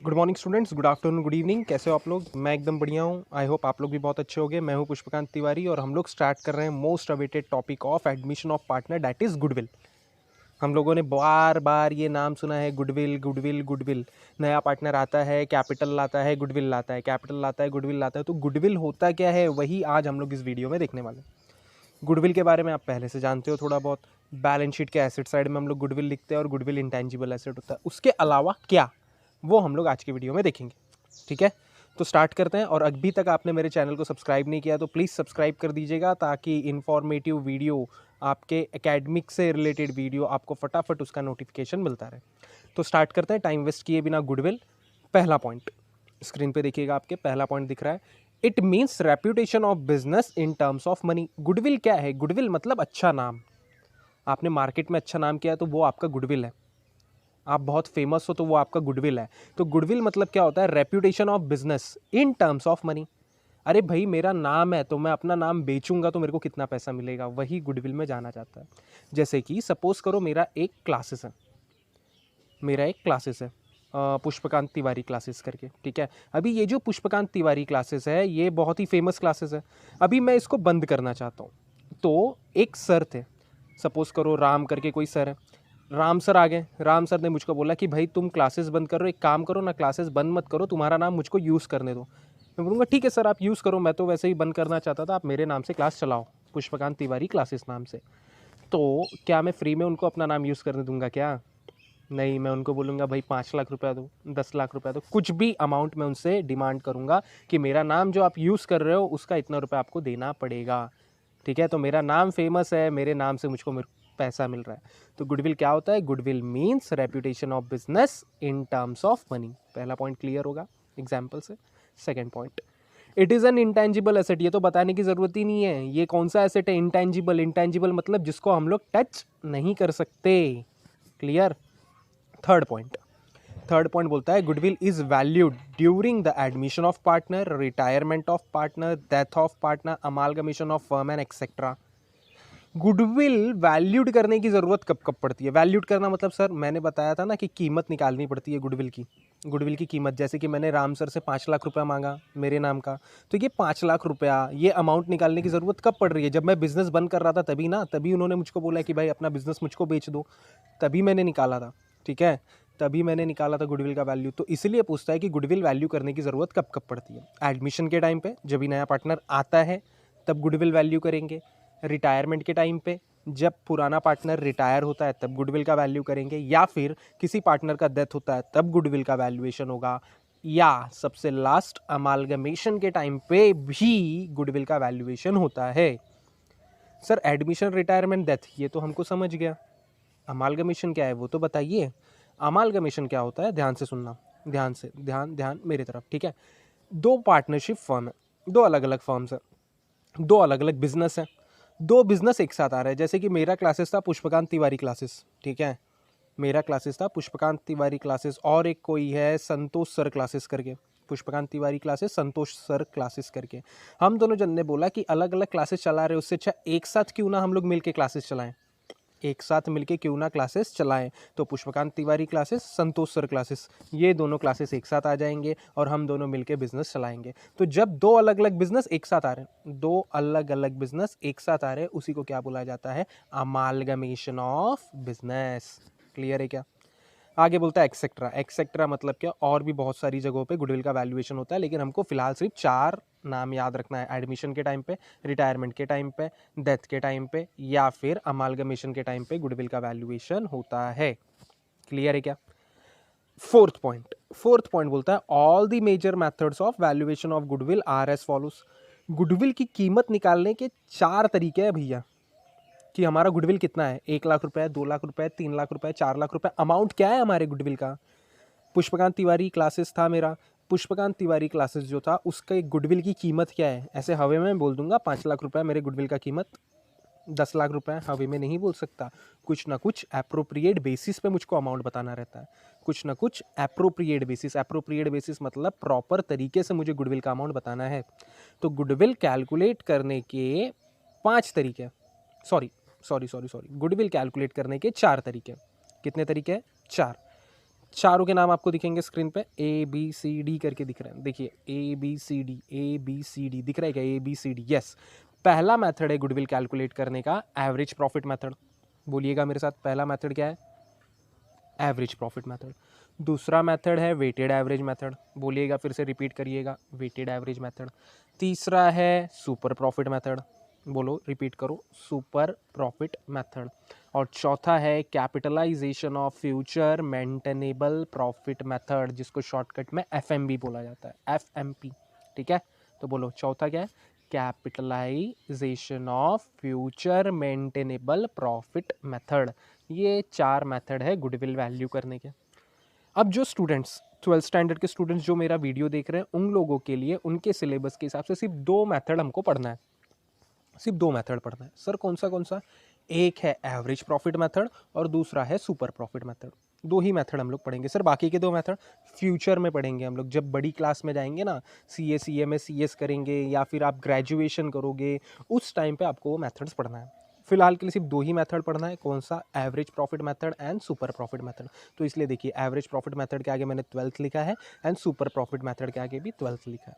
Good morning students, good afternoon, good evening. कैसे हो आप लोग? मैं एकदम बढ़िया हूँ। आई होप आप लोग भी बहुत अच्छे होंगे। मैं हूँ पुष्पकांत तिवारी और हम लोग स्टार्ट कर रहे हैं most awaited topic of admission of partner, that is goodwill. हम लोगों ने बार बार ये नाम सुना है, गुडविल गुडविल गुडविल। नया पार्टनर आता है, कैपिटल लाता है, गुडविल लाता है, कैपिटल लाता है, गुडविल लाता है। तो गुडविल होता क्या है, वही आज हम लोग इस वीडियो में देखने वाले हैं। गुडविल के बारे में आप पहले से जानते हो थोड़ा बहुत। बैलेंस शीट के एसेट साइड में हम लोग गुडविल लिखते हैं और गुडविल इंटेंजिबल एसेट होता है। उसके अलावा क्या, वो हम लोग आज की वीडियो में देखेंगे। ठीक है, तो स्टार्ट करते हैं। और अभी तक आपने मेरे चैनल को सब्सक्राइब नहीं किया तो प्लीज़ सब्सक्राइब कर दीजिएगा, ताकि इन्फॉर्मेटिव वीडियो, आपके एकेडमिक से रिलेटेड वीडियो आपको फटाफट उसका नोटिफिकेशन मिलता रहे। तो स्टार्ट करते हैं टाइम वेस्ट किए बिना। गुडविल, पहला पॉइंट स्क्रीन पे देखिएगा, आपके पहला पॉइंट दिख रहा है। It means reputation of business in terms of money. Goodwill क्या है? गुडविल मतलब अच्छा नाम। आपने मार्केट में अच्छा नाम किया तो वो आपका गुडविल है। आप बहुत फेमस हो तो वो आपका गुडविल है। तो गुडविल मतलब क्या होता है? Reputation of business in terms of money. अरे भाई, मेरा नाम है तो मैं अपना नाम बेचूंगा तो मेरे को कितना पैसा मिलेगा, वही गुडविल में जाना जाता है। जैसे कि सपोज करो मेरा एक क्लासेस है, पुष्पकांत तिवारी क्लासेस करके। ठीक है, अभी ये जो पुष्पकांत तिवारी क्लासेस है ये बहुत ही फेमस क्लासेस है। अभी मैं इसको बंद करना चाहता हूँ। तो एक सर थे, सपोज करो राम करके कोई सर है। राम सर आ गए। राम सर ने मुझको बोला कि भाई तुम क्लासेस बंद करो, एक काम करो ना, क्लासेस बंद मत करो, तुम्हारा नाम मुझको यूज़ करने दो। मैं बोलूँगा ठीक है सर, आप यूज़ करो, मैं तो वैसे ही बंद करना चाहता था, आप मेरे नाम से क्लास चलाओ, पुष्पकांत तिवारी क्लासेस नाम से। तो क्या मैं फ्री में उनको अपना नाम यूज़ करने दूंगा क्या? नहीं, मैं उनको बोलूँगा भाई 5 लाख रुपया दो, 10 लाख रुपया दो, कुछ भी अमाउंट मैं उनसे डिमांड करूँगा कि मेरा नाम जो आप यूज़ कर रहे हो उसका इतना रुपया आपको देना पड़ेगा। ठीक है, तो मेरा नाम फेमस है, मेरे नाम से मुझको पैसा मिल रहा है। तो गुडविल क्या होता है? Goodwill means reputation of business in terms of money. पहला पॉइंट क्लियर होगा एग्जाम्पल से। Second point, it is an intangible asset. ये तो बताने की ज़रूरत ही नहीं है, ये कौन सा एसेट है? इंटेंजिबल। इंटेंजिबल मतलब जिसको हम लोग टच नहीं कर सकते। क्लियर। थर्ड पॉइंट बोलता है goodwill is valued during the admission of partner, retirement of partner, death of partner, amalgamation of firm and etcetera. Goodwill valued करने की ज़रूरत कब कब पड़ती है? वैल्यूड करना मतलब सर मैंने बताया था ना कि कीमत निकालनी पड़ती है गुडविल की। गुडविल की कीमत, जैसे कि मैंने राम सर से 5 लाख रुपया मांगा मेरे नाम का, तो ये 5 लाख रुपया, ये अमाउंट निकालने की ज़रूरत कब पड़ रही है? जब मैं बिज़नेस बंद कर रहा था तभी ना, तभी उन्होंने मुझको बोला कि भाई अपना बिज़नेस मुझको बेच दो, तभी मैंने निकाला था। ठीक है, तभी मैंने निकाला था गुडविल का वैल्यू। तो इसलिए पूछता है कि गुडविल वैल्यू करने की ज़रूरत कब कब पड़ती है? एडमिशन के टाइम पे, जब भी नया पार्टनर आता है तब गुडविल वैल्यू करेंगे। रिटायरमेंट के टाइम पे, जब पुराना पार्टनर रिटायर होता है तब गुडविल का वैल्यू करेंगे। या फिर किसी पार्टनर का डेथ होता है तब गुडविल का वैल्यूएशन होगा। या सबसे लास्ट, अमालगमेशन के टाइम पे भी गुडविल का वैल्यूएशन होता है। सर एडमिशन, रिटायरमेंट, डेथ ये तो हमको समझ गया, अमालगमेशन क्या है वो तो बताइए। अमालगमेशन क्या होता है? ध्यान से सुनना, ध्यान से, ध्यान ध्यान मेरी तरफ। ठीक है, दो पार्टनरशिप फर्म है, दो अलग अलग फर्म्स है, दो अलग अलग बिजनेस है, दो बिजनेस एक साथ आ रहे हैं। जैसे कि मेरा क्लासेस था पुष्पकांत तिवारी क्लासेस। ठीक है, मेरा क्लासेस था पुष्पकांत तिवारी क्लासेस, और एक कोई है संतोष सर क्लासेस करके। पुष्पकांत तिवारी क्लासेस, संतोष सर क्लासेस करके। हम दोनों जन ने बोला कि अलग अलग क्लासेस चला रहे, उससे अच्छा एक साथ क्यों ना हम लोग मिलके क्लासेस चलाएं, एक साथ मिलके क्यों ना क्लासेस चलाएं। तो पुष्पकांत तिवारी क्लासेस, संतोष सर क्लासेस, ये दोनों क्लासेस एक साथ आ जाएंगे और हम दोनों मिलके बिजनेस चलाएंगे। तो जब दो अलग अलग बिजनेस एक साथ आ रहे हैं, दो अलग अलग बिजनेस एक साथ आ रहे हैं, उसी को क्या बोला जाता है? Amalgamation of business. क्लियर है क्या? आगे बोलता है एक्सेट्रा। एक्सेट्रा मतलब क्या? और भी बहुत सारी जगहों पे गुडविल का वैल्यूएशन होता है, लेकिन हमको फिलहाल सिर्फ 4 नाम याद रखना है। एडमिशन के टाइम पे, रिटायरमेंट के टाइम पे, डेथ के टाइम पे, या फिर अमालगमेशन के टाइम पे गुडविल का वैल्यूएशन होता है। क्लियर है क्या? फोर्थ पॉइंट बोलता है all the major methods of valuation of goodwill are as follows. Goodwill की कीमत निकालने के 4 तरीके हैं भैया, कि हमारा गुडविल कितना है। 1 लाख रुपए, 2 लाख रुपए, 3 लाख रुपए, 4 लाख रुपए। अमाउंट क्या है हमारे गुडविल का? पुष्पकांत तिवारी क्लासेस था मेरा, पुष्पकांत तिवारी क्लासेस जो था उसका एक गुडविल की कीमत क्या है? ऐसे हवे में बोल दूंगा 5 लाख रुपए मेरे गुडविल का कीमत। 10 लाख रुपए हवे में नहीं बोल सकता, कुछ ना कुछ एप्रोप्रिएट बेसिस पे मुझको अमाउंट बताना रहता है। कुछ ना कुछ एप्रोप्रिएट बेसिस, एप्रोप्रिएट बेसिस मतलब प्रॉपर तरीके से मुझे गुडविल का अमाउंट बताना है। तो गुडविल कैलकुलेट करने के 5 तरीके, सॉरी गुडविल कैलकुलेट करने के 4 तरीके। कितने तरीके हैं? 4। चारों के नाम आपको दिखेंगे स्क्रीन पे, ABCD करके दिख रहे हैं, देखिए ABCD दिख रहा है क्या, ABCD, यस। पहला मेथड है गुडविल कैलकुलेट करने का एवरेज प्रॉफिट मेथड, बोलिएगा मेरे साथ, पहला मेथड क्या है, एवरेज प्रॉफिट मेथड। दूसरा मेथड है वेटेड एवरेज मेथड, बोलिएगा फिर से रिपीट करिएगा, वेटेड एवरेज मेथड। तीसरा है सुपर प्रॉफिट मेथड, बोलो रिपीट करो, सुपर प्रॉफिट मेथड। और चौथा है capitalisation of future maintainable profit method, जिसको शॉर्टकट में FMB बोला जाता है, FMP, ठीक है। तो बोलो चौथा क्या है, capitalisation of future maintainable profit method. ये 4 मेथड है गुडविल वैल्यू करने के। अब जो स्टूडेंट्स 12th स्टैंडर्ड के स्टूडेंट्स जो मेरा वीडियो देख रहे हैं, उन लोगों के लिए उनके सिलेबस के हिसाब से सिर्फ 2 मेथड हमको पढ़ना है, सिर्फ 2 मेथड पढ़ना है। सर कौन सा, एक है एवरेज प्रॉफिट मेथड और दूसरा है सुपर प्रॉफिट मेथड। 2 ही मेथड हम लोग पढ़ेंगे सर, बाकी के 2 मेथड फ्यूचर में पढ़ेंगे हम लोग, जब बड़ी क्लास में जाएंगे ना, CA CMA CS करेंगे या फिर आप ग्रेजुएशन करोगे, उस टाइम पे आपको वो मेथड्स पढ़ना है। फिलहाल के लिए सिर्फ 2 ही मेथड पढ़ना है, कौन सा, average profit method and super profit method. तो इसलिए देखिए एवरेज प्रॉफिट मेथड के आगे मैंने 12th लिखा है एंड सुपर प्रॉफिट मेथड के आगे भी 12th लिखा है।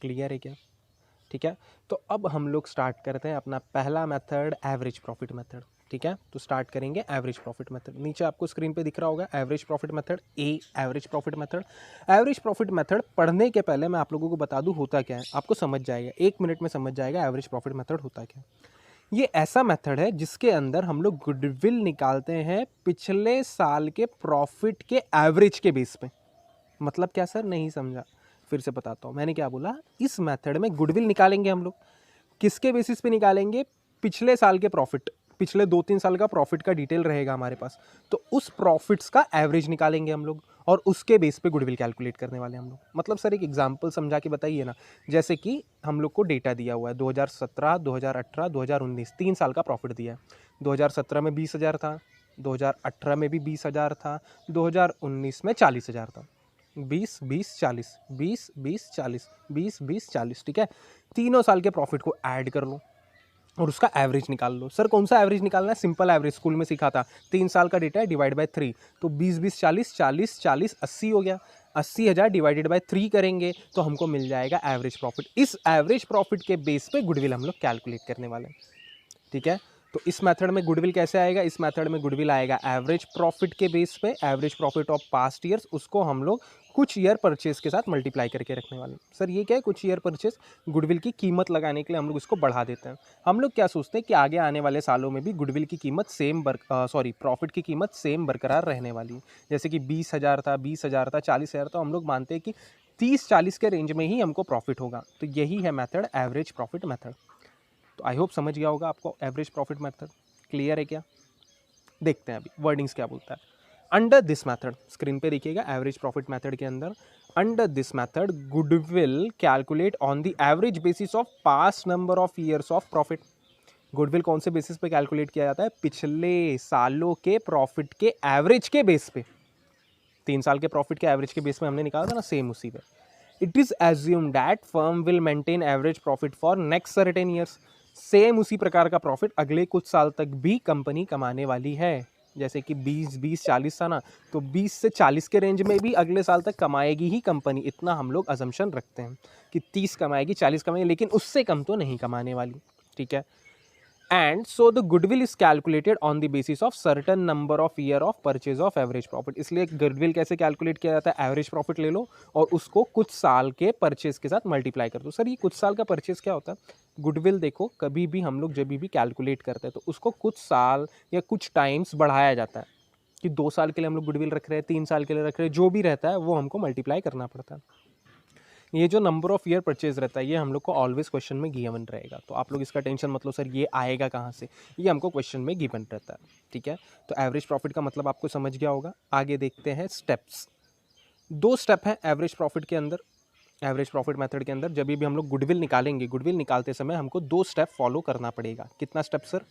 क्लियर है क्या, ठीक है। तो अब हम लोग स्टार्ट करते हैं अपना पहला मेथड, एवरेज प्रॉफिट मेथड, ठीक है। तो स्टार्ट करेंगे एवरेज प्रॉफिट मेथड। नीचे आपको स्क्रीन पे दिख रहा होगा average profit method, average profit method. Average profit method पढ़ने के पहले मैं आप लोगों को बता दूं होता क्या है, आपको समझ जाएगा, 1 मिनट में समझ जाएगा एवरेज प्रॉफिट मेथड होता क्या। ये ऐसा मेथड है जिसके अंदर हम लोग गुडविल निकालते हैं पिछले साल के प्रॉफिट के एवरेज के बेस पे। मतलब क्या सर, नहीं समझा, फिर से बताता हूँ। मैंने क्या बोला, इस मेथड में गुडविल निकालेंगे हम लोग, किसके बेसिस पे निकालेंगे, पिछले साल के प्रॉफिट, पिछले 2-3 साल का प्रॉफिट का डिटेल रहेगा हमारे पास, तो उस प्रॉफिट्स का एवरेज निकालेंगे हम लोग और उसके बेस पे गुडविल कैलकुलेट करने वाले हम लोग। मतलब सर एक एग्जांपल समझा के बताइए ना, जैसे कि हम लोग को डेटा दिया हुआ है 2017, 2018, 2019, 3 साल का प्रॉफिट दिया है। 2017 में 20,000 था, 2018 में भी 20,000 था, 2019 में 40,000 था। 20 20 40, 20 20 40, 20 20 40, ठीक है। तीनों साल के प्रॉफिट को ऐड कर लो और उसका एवरेज निकाल लो। सर कौन सा एवरेज निकालना है, सिंपल एवरेज, स्कूल में सीखा था, 3 साल का डेटा है, डिवाइड बाय 3, तो 20 20 40 40 40 80 हो गया। 80,000 डिवाइडेड बाय 3 करेंगे तो हमको मिल जाएगा एवरेज प्रॉफिट। इस एवरेज प्रॉफिट के बेस पे गुडविल हम लोग कैलकुलेट करने वाले हैं, ठीक है। तो इस मेथड में गुडविल कैसे आएगा, इस मेथड में गुडविल आएगा एवरेज प्रॉफिट के बेस पे, average profit of past years, उसको हम लोग कुछ ईयर परचेज के साथ मल्टीप्लाई करके रखने वाले हैं। सर ये क्या है, कुछ ईयर परचेज, गुडविल की कीमत लगाने के लिए हम लोग इसको बढ़ा देते हैं। हम लोग क्या सोचते हैं कि आगे आने वाले सालों में भी गुडविल की कीमत सेम प्रॉफिट की कीमत सेम बरकरार रहने वाली है। जैसे कि 20,000 था, 20,000 था, 40,000 था, हम लोग मानते हैं कि 30-40 के रेंज में ही हमको प्रॉफिट होगा। तो यही है मेथड, एवरेज प्रॉफिट मेथड। तो आई होप समझ गया होगा आपको एवरेज प्रॉफिट मेथड। क्लियर है क्या, देखते हैं अभी वर्डिंग्स क्या बोलता है। अंडर दिस मेथड, स्क्रीन पे देखिएगा, एवरेज प्रॉफिट मेथड के अंदर under this method goodwill calculate on the average basis of past number of years of profit. Goodwill कौन से बेसिस पे कैलकुलेट किया जाता है, पिछले सालों के प्रॉफिट के एवरेज के बेस पे। 3 साल के प्रॉफिट के एवरेज के बेस पे हमने निकाला था ना, सेम उसी पे। It is assume that firm will maintain average profit for next certain years. Same उसी प्रकार का प्रॉफिट अगले कुछ साल तक भी कंपनी कमाने वाली है। जैसे कि 20 20 40 था ना, तो 20 से 40 के रेंज में भी अगले साल तक कमाएगी ही कंपनी, इतना हम लोग अजम्पशन रखते हैं कि 30 कमाएगी, 40 कमाएगी, लेकिन उससे कम तो नहीं कमाने वाली, ठीक है। And so the goodwill is calculated on the basis of certain number of year of purchase of average profit. इसलिए गुडविल कैसे कैलकुलेट किया जाता है, एवरेज प्रॉफिट ले लो और उसको कुछ साल के परचेज के साथ मल्टीप्लाई कर दो। सर ये कुछ साल का परचेज क्या होता है, गुडविल देखो कभी भी हम लोग जब भी कैलकुलेट करते हैं तो उसको कुछ साल या कुछ टाइम्स बढ़ाया जाता है, कि 2 साल के लिए हम लोग गुडविल रख रहे हैं, 3 साल के लिए रख रहे हैं, जो भी रहता है वो हमको मल्टीप्लाई करना पड़ता है। ये जो नंबर ऑफ ईयर परचेज रहता है ये हम लोग को ऑलवेज क्वेश्चन में गिवन रहेगा, तो आप लोग इसका टेंशन मत लो सर ये आएगा कहाँ से, ये हमको क्वेश्चन में गिवन रहता है, ठीक है। तो एवरेज प्रॉफिट का मतलब आपको समझ गया होगा। आगे देखते हैं स्टेप्स। 2 स्टेप हैं एवरेज प्रॉफिट के अंदर, एवरेज प्रॉफिट मेथड के अंदर। जब भी हम लोग गुडविल निकालेंगे, गुडविल निकालते समय हमको 2 स्टेप फॉलो करना पड़ेगा। कितना स्टेप सर,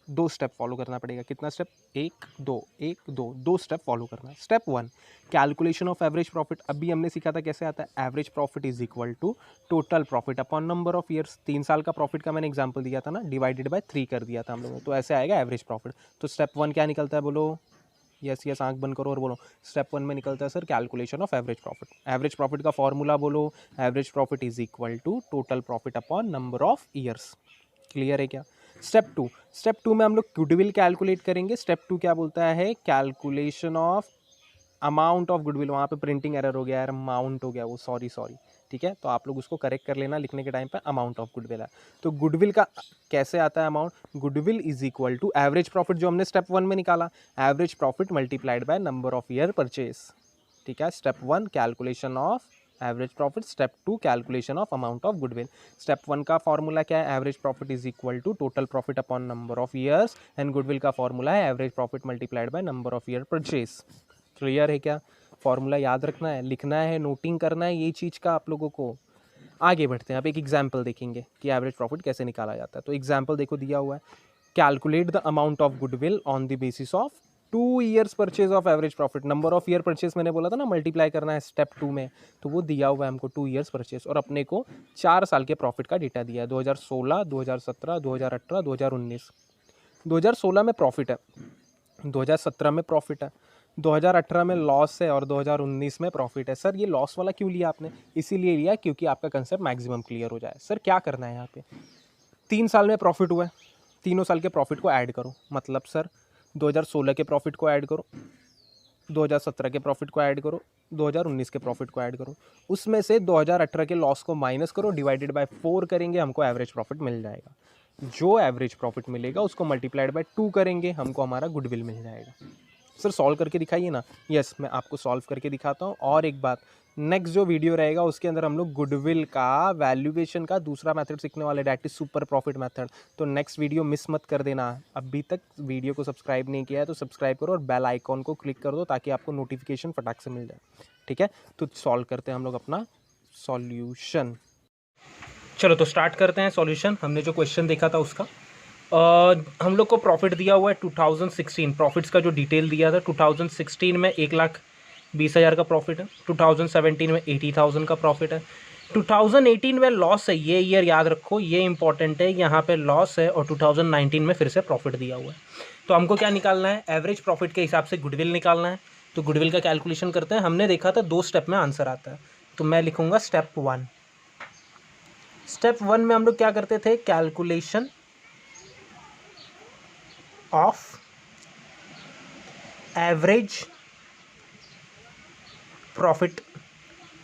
2 स्टेप फॉलो करना पड़ेगा। कितना स्टेप, 1 2 2 स्टेप फॉलो करना। Step 1 calculation of average profit. अभी हमने सीखा था कैसे आता है, average profit is equal to total profit upon number of years. 3 साल का प्रॉफिट का मैंने एग्जांपल दिया था ना, डिवाइडेड बाय 3 कर दिया था हम लोगों ने, तो ऐसे आएगा एवरेज प्रॉफिट। तो स्टेप 1 क्या निकलता है बोलो, यस यस, आंख बंद करो और बोलो। स्टेप 1 में निकलता है sir calculation of average profit. Average profit का फॉर्मूला बोलो, average profit is equal to total profit upon number of years. Clear है क्या? स्टेप टू में हम लोग गुडविल कैलकुलेट करेंगे। स्टेप 2 क्या बोलता है? Calculation of amount of goodwill. वहाँ पे प्रिंटिंग एरर हो गया यार, अमाउंट हो गया वो, सॉरी। ठीक है, तो आप लोग उसको करेक्ट कर लेना, लिखने के टाइम पे अमाउंट ऑफ गुडविल है। तो गुडविल का कैसे आता है amount? Goodwill is equal to average profit जो हमने स्टेप 1 में निकाला, average profit multiplied by number of year purchase. ठीक है, step 1 calculation of average profit, step 2 calculation of amount of goodwill. Step 1 का फॉर्मूला क्या है? Average profit is equal to total profit upon number of years, and goodwill का formula है average profit multiplied by number of year purchase. Clear है क्या? Formula याद रखना है, लिखना है, नोटिंग करना है ये चीज़ का आप लोगों को। आगे बढ़ते हैं, अब एक एग्जाम्पल देखेंगे कि एवरेज प्रॉफिट कैसे निकाला जाता है। तो एग्जाम्पल देखो दिया हुआ है, calculate the amount of goodwill on the basis of 2 years purchase of average profit. Number of year purchase मैंने बोला था ना, मल्टीप्लाई करना है स्टेप 2 में, तो वो दिया हुआ है हमको 2 ईयर्स परचेज, और अपने को 4 साल के प्रॉफिट का डेटा दिया है, 2016, 2017, 2018, 2019। 2016 में प्रॉफिट है, 2017 में प्रॉफिट है, 2018 में लॉस है और 2019 में प्रॉफिट है। सर ये लॉस वाला क्यों लिया आपने? इसीलिए लिया क्योंकि आपका कंसेप्ट मैक्सिमम क्लियर हो जाए। सर क्या करना है यहाँ पे? 3 साल में प्रॉफिट हुआ है, तीनों साल के प्रॉफिट को ऐड करो। मतलब सर 2016 के प्रॉफिट को ऐड करो, 2017 के प्रॉफिट को ऐड करो, 2019 के प्रॉफिट को ऐड करो, उसमें से 2018 के लॉस को माइनस करो, डिवाइडेड बाय 4 करेंगे, हमको एवरेज प्रॉफिट मिल जाएगा। जो एवरेज प्रॉफिट मिलेगा उसको मल्टीप्लाइड बाय 2 करेंगे, हमको हमारा गुडविल मिल जाएगा। सर सॉल्व करके दिखाइए ना। यस, मैं आपको सॉल्व करके दिखाता हूँ। और एक बात, नेक्स्ट जो वीडियो रहेगा उसके अंदर हम लोग गुडविल का वैल्यूएशन का दूसरा मेथड सीखने वाले, that is super profit method. तो नेक्स्ट वीडियो मिस मत कर देना। अभी तक वीडियो को सब्सक्राइब नहीं किया है तो सब्सक्राइब करो और बेल आइकॉन को क्लिक कर दो ताकि आपको नोटिफिकेशन फटाक से मिल जाए। ठीक है, तो सॉल्व करते हैं हम लोग अपना सॉल्यूशन। चलो तो स्टार्ट करते हैं सॉल्यूशन। हमने जो क्वेश्चन देखा था उसका हम लोग को प्रॉफिट दिया हुआ है 2016। प्रॉफिट्स का जो डिटेल दिया था, 2016 में 1,20,000 का प्रॉफिट है, 2017 में 80,000 का प्रॉफिट है, 2018 में लॉस है। ये ईयर याद रखो, ये इंपॉर्टेंट है, यहाँ पे लॉस है, और 2019 में फिर से प्रॉफिट दिया हुआ है। तो हमको क्या निकालना है? एवरेज प्रॉफिट के हिसाब से गुडविल निकालना है। तो गुडविल का कैलकुलेशन करते हैं। हमने देखा था 2 स्टेप में आंसर आता है, तो मैं लिखूंगा स्टेप 1। स्टेप 1 में हम लोग क्या करते थे? Calculation of average profit.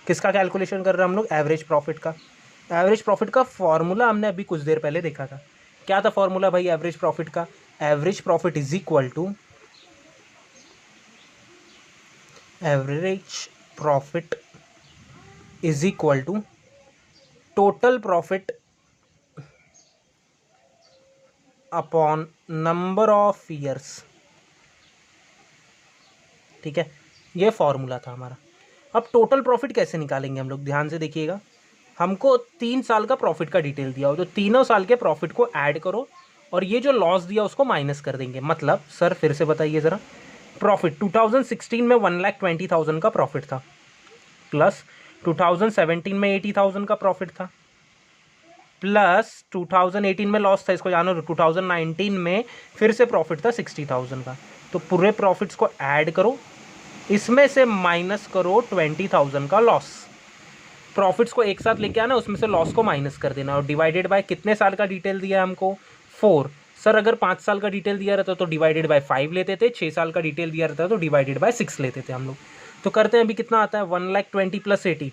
किसका कैलकुलेशन कर रहे हैं हम लोग? एवरेज प्रॉफिट का। एवरेज प्रॉफिट का फॉर्मूला हमने अभी कुछ देर पहले देखा था। क्या था फॉर्मूला भाई एवरेज प्रॉफिट का? Average profit is equal to average profit is equal to total profit upon number of years. ठीक है, ये फॉर्मूला था हमारा। अब टोटल प्रॉफिट कैसे निकालेंगे हम लोग? ध्यान से देखिएगा, हमको 3 साल का प्रॉफिट का डिटेल दिया हो, तो तीनों साल के प्रॉफिट को ऐड करो और ये जो लॉस दिया उसको माइनस कर देंगे। मतलब सर फिर से बताइए ज़रा। प्रॉफिट 2016 में 1,20,000 का प्रॉफिट था, प्लस 2017 में 80,000 का प्रॉफिट था, प्लस 2018 में लॉस था, इसको जानो। 2019 में फिर से प्रॉफिट था 60,000 का। तो पूरे प्रॉफिट्स को ऐड करो, इसमें से माइनस करो 20,000 का लॉस। प्रॉफिट्स को एक साथ लेके आना, उसमें से लॉस को माइनस कर देना, और डिवाइडेड बाय कितने साल का डिटेल दिया है हमको? 4। सर अगर 5 साल का डिटेल दिया रहता तो डिवाइडेड बाय 5 लेते थे, 6 साल का डिटेल दिया रहता तो डिवाइडेड बाय 6 लेते थे हम लोग। तो करते हैं अभी कितना आता है? 1,20,000 प्लस 80,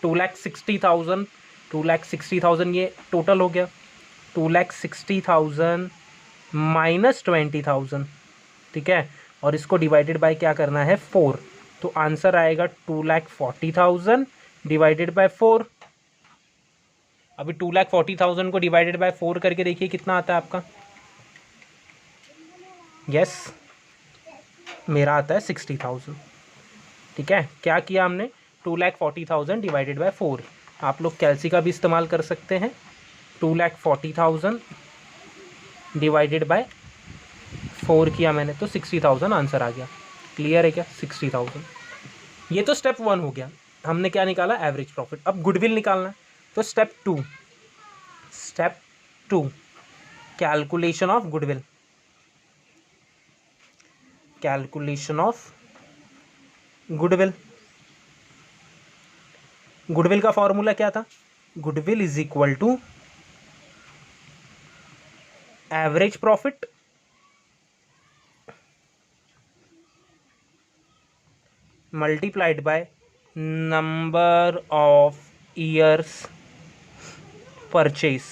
2,60,000। 2,60,000 ये टोटल हो गया। 2,60,000 माइनस 20,000। ठीक है, और इसको डिवाइडेड बाय क्या करना है? 4। तो आंसर आएगा 2,40,000 डिवाइडेड बाय 4। अभी 2,40,000 को डिवाइडेड बाय 4 करके देखिए कितना आता है आपका। यस, मेरा आता है 60,000। ठीक है, क्या किया हमने? 2,40,000 डिवाइडेड बाय 4। आप लोग कैलसी का भी इस्तेमाल कर सकते हैं। 2,40,000 डिवाइडेड बाय 4 किया मैंने, तो 60,000 आंसर आ गया। क्लियर है क्या? 60,000। ये तो स्टेप 1 हो गया, हमने क्या निकाला? Average profit. अब गुडविल निकालना है, तो step 2 calculation of goodwill. Calculation of goodwill. Goodwill का फॉर्मूला क्या था? Goodwill is equal to average profit multiplied by number of years purchase.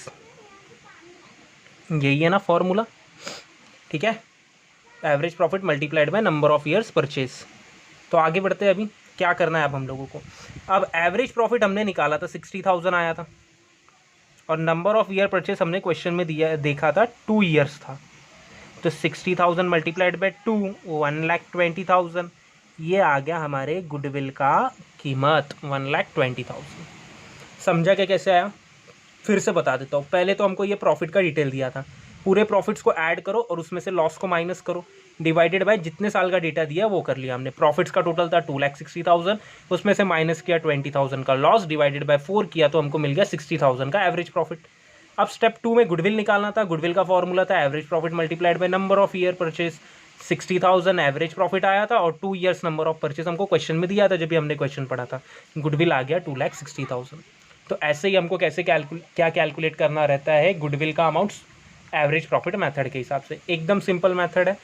यही है ना फॉर्मूला, ठीक है, average profit multiplied by number of years purchase. तो आगे बढ़ते हैं, अभी क्या करना है अब हम लोगों को। अब एवरेज प्रॉफिट हमने निकाला था 60,000 आया था, और नंबर ऑफ ईयर परचेज हमने क्वेश्चन में दिया देखा था 2 ईयर्स था। तो 60,000 मल्टीप्लाइड बाय 2 1,20,000, ये आ गया हमारे गुडविल का कीमत 1,20,000। समझा क्या कैसे आया? फिर से बता देता हूँ। पहले तो हमको ये प्रॉफिट का डिटेल दिया था, पूरे प्रॉफिट्स को ऐड करो और उसमें से लॉस को माइनस करो, डिवाइडेड बाय जितने साल का डेटा दिया वो कर लिया हमने। प्रॉफिट्स का टोटल था 2,60,000, उसमें से माइनस किया 20,000 का लॉस, डिवाइडेड बाय 4 किया तो हमको मिल गया 60,000 का एवरेज प्रॉफिट। अब स्टेप 2 में गुडविल निकालना था। गुडविल का फॉर्मूला था average profit multiplied by number of year purchase. 60,000 average profit आया था और 2 ईयर्स नंबर ऑफ परचेज हमको क्वेश्चन में दिया था जब भी हमने क्वेश्चन पढ़ा था। गुडविल आ गया 2,60,000। तो ऐसे ही हमको कैसे क्या कैलकुलेट करना रहता है गुडविल का अमाउंट्स एवरेज प्रॉफिट मेथड के हिसाब से। एकदम सिंपल मेथड है।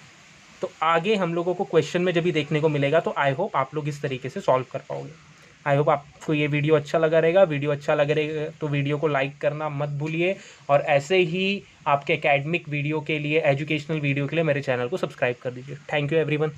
तो आगे हम लोगों को क्वेश्चन में जब भी देखने को मिलेगा तो आई होप आप लोग इस तरीके से सॉल्व कर पाओगे। आई होप आपको ये वीडियो अच्छा लगा रहेगा। वीडियो अच्छा लग रहेगा तो वीडियो को लाइक करना मत भूलिए, और ऐसे ही आपके एकेडमिक वीडियो के लिए, एजुकेशनल वीडियो के लिए मेरे चैनल को सब्सक्राइब कर दीजिए। Thank you everyone.